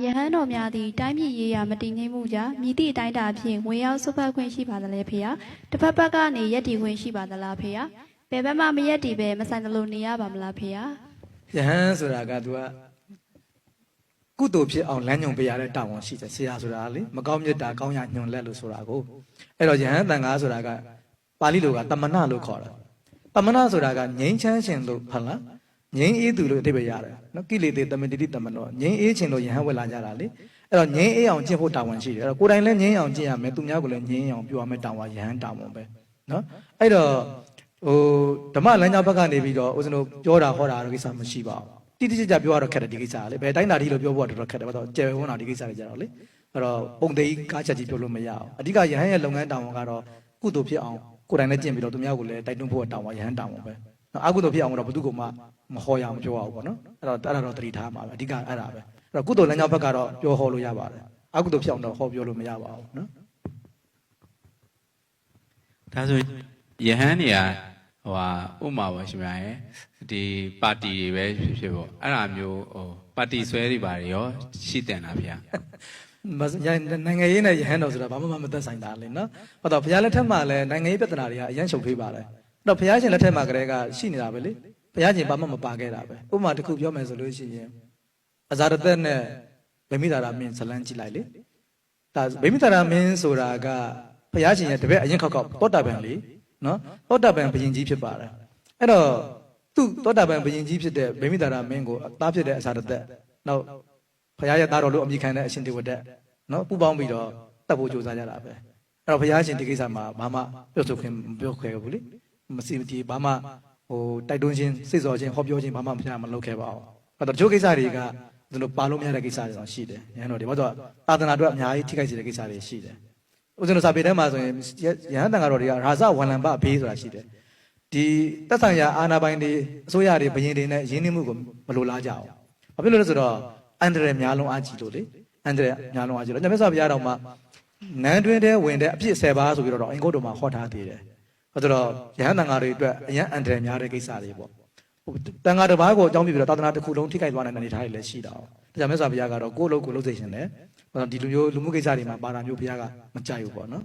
ယဟန်တော်များသည်တိုင်းပြည်ရေးရာမတည်ငြိမ်မှုကြောင့်မြည်သည့်အတိုင်းအတာဖြင့်ဝင်ရောက်ဆုတ်ဖက်ခွင့်ရှိပါသလဲဖေယတစ်ဖက်ဘက်ကနေရက်တည်ခွင့်ရှိပါသလားဖေယဘယ်ဘက်မှမရက်တည်ပဲမဆိုင်သလိုနေရပါမလားဖေယယဟန်ဆိုတာကသူကကုသိုလ်ဖြစ်အောင်လမ်းညွှန်ပေးရတဲ့တာဝန်ရှိတယ်ဆရာဆိုတာလေမကောင်းမြတ်တာကောင်းရညွှန်လက်လို့ဆိုတာကိုအဲ့တော့ယဟန်တန်ခါဆိုတာကပါဠိလိုကတမနာလို့ခေါ်တာတမနာဆိုတာကငြိမ်းချမ်းခြင်းလို့ဟုတ်လားငြိမ်းအေးသူလို့အဓိပ္ပာယ်ရတယ်နော်ကိလေသာတမတိတိတမနောငြိမ်းအေးခြင်းလို့ယဟန်ဝက်လာကြတာလေအဲ့တော့ငြိမ်းအေးအောင်ကျင့်ဖို့တာဝန်ရှိတယ်အဲ့တော့ကိုယ်တိုင်လည်းငြိမ်းအောင်ကျင့်ရမယ်သူများကိုလည်းငြိမ်းအောင်ပြောရမယ်တာဝန်ယဟန်တာဝန်ပဲနော်အဲ့တော့ဓမ္မလမ်းကြောင်းဘက်ကနေပြီးတော့ဦးဇင်းတို့ပြောတာဟောတာတော့ကိစ္စမရှိပါဘူးတိတိကျကျပြောရတော့ခက်တယ်ဒီကိစ္စကလေဘယ်တိုင်းတာတိလို့ပြောဖို့ကတော့ခက်တယ်ဘာလို့ကျယ်ဝန်းတာဒီကိစ္စတွေကြတော့လေအဲ့တော့ပုံသေးကားချက်ကြီးပြောလို့မရအောင်အဓိကယဟန်ရဲ့လုပ်ငန်းတာဝန်ကတော့ကုသိုလ်ဖြစ်အောင်ကိုယ်တိုင်လည်းကျင့်ပြီးတော့သူများကိုလည်းတိုက်တွန်းဖို့တာဝန်ယဟန်တာဝန်ပဲအကုသိုလ်ဖြစ်အောင်တော့ဘယ်သူကမှမဟောရအောင်ပြောရအောင်ပေါ့နော်အဲ့တော့သတိထားမှာပဲအဓိကအဲ့ဒါပဲအဲ့တော့ကုသိုလ်လမ်းကြောင်းဘက်ကတော့ပြောဟောလို့ရပါတယ်အကုသိုလ်ဖြစ်အောင်တော့ဟောပြောလို့မရပါဘူးနော်ဒါဆိုယဟန်နေရာဥမာပါရှင်များရဲ့ဒီပါတီတွေပဲဖြစ်ပေါ့အဲ့ဒါမျိုးပါတီဆွဲတွေပါရောရှိတယ်လားဗျာနိုင်ငံရေးနဲ့ယဟန်တော်ဆိုတာဘာမှမသက်ဆိုင်တာလေနော်ဟုတ်တော့ဘုရားလက်ထက်မှာလည်းနိုင်ငံရေးပြဿနာတွေကအရန်ရှုပ်ထွေးပါတယ်အဲ့တော့ဘုရားရှင်လက်ထက်မှာကတည်းကရှိနေတာပဲလေဘုရားရှင်ဘာမှမပါခဲ့တာပဲဥပမာတစ်ခုပြောမယ်ဆိုလို့ရှိရင်အဇာရသက်နဲ့ဗိမိသာရမင်းဇလန်းကြည့်လိုက်လေဒါဗိမိသာရမင်းဆိုတာကဘုရားရှင်ရဲ့တပည့်အရင်ခောက်သောတာပန်လေနော်သောတာပန်ဘုရင်ကြီးဖြစ်ပါတယ်အဲ့တော့သူ့သောတာပန်ဘုရင်ကြီးဖြစ်တဲ့ဗိမိသာရမင်းကိုသားဖြစ်တဲ့အဇာရသက်နောက်ဘုရားရဲ့သားတော်လို့အမိခံတဲ့အရှင်တေဝတက်နော်ပူပေါင်းပြီးတော့တတ်ဖို့ကြိုးစားကြတာပဲအဲ့တော့ဘုရားရှင်ဒီကိစ္စမှာဘာမှပြောဆိုခွင့်မပြောခဲ့ဘူးလေမစီမတီဘာမှတိုက်တွန်းခြင်းစိတ်စော်ခြင်းဟောပြောခြင်းဘာမှဘုရားမလုပ်ခဲ့ပါဘူးအဲ့တော့တချို့ကိစ္စတွေကသူတို့ပါလို့မရတဲ့ကိစ္စတွေတော့ရှိတယ်ရဟန်းတော်တွေဘာလို့သာသနာအတွက်အများကြီးထိခိုက်စေတဲ့ကိစ္စတွေရှိတယ်ဦးဇင်းတို့စာပေထဲမှာဆိုရင်ရဟန်းတန်ဃာတော်တွေကရာဇဝန္လံပဘေးဆိုတာရှိတယ်ဒီသက်ဆိုင်ရာအာဏာပိုင်တွေအစိုးရတွေဘုရင်တွေနဲ့ရင်းနှီးမှုကိုမလိုလားကြအောင်ဘာဖြစ်လို့လဲဆိုတော့အန္တရာယ်များလုံးအားကြီးလို့လေအန္တရာယ်များလုံးအားကြီးလို့ညမဆောဘုရားတော်မှာနန်းတွင်းထဲဝင်တဲ့အပြစ်10ပါးဆိုပြီးတော့အင်္ဂုတ္တမှာဟောထားသေးတယ်ဟုတ်တော့ရဟန်းတန်ဃာတွေအတွက်အရန်အန္တရာယ်များတဲ့ကိစ္စတွေပေါ့တန်ဃာတစ်ပါးကိုအကြောင်းပြပြီးတော့သာသနာတစ်ခုလုံးထိခိုက်သွားနိုင်တဲ့အနေအထားတွေလည်းရှိတာ哦ဒါကြောင့်မြတ်စွာဘုရားကတော့ကိုယ့်အလုပ်ကိုလုပ်စေချင်တယ်ဒီလိုမျိုးလူမှုကိစ္စတွေမှာပါတာမျိုးဘုရားကမကြိုက်ဘူးပေါ့နော်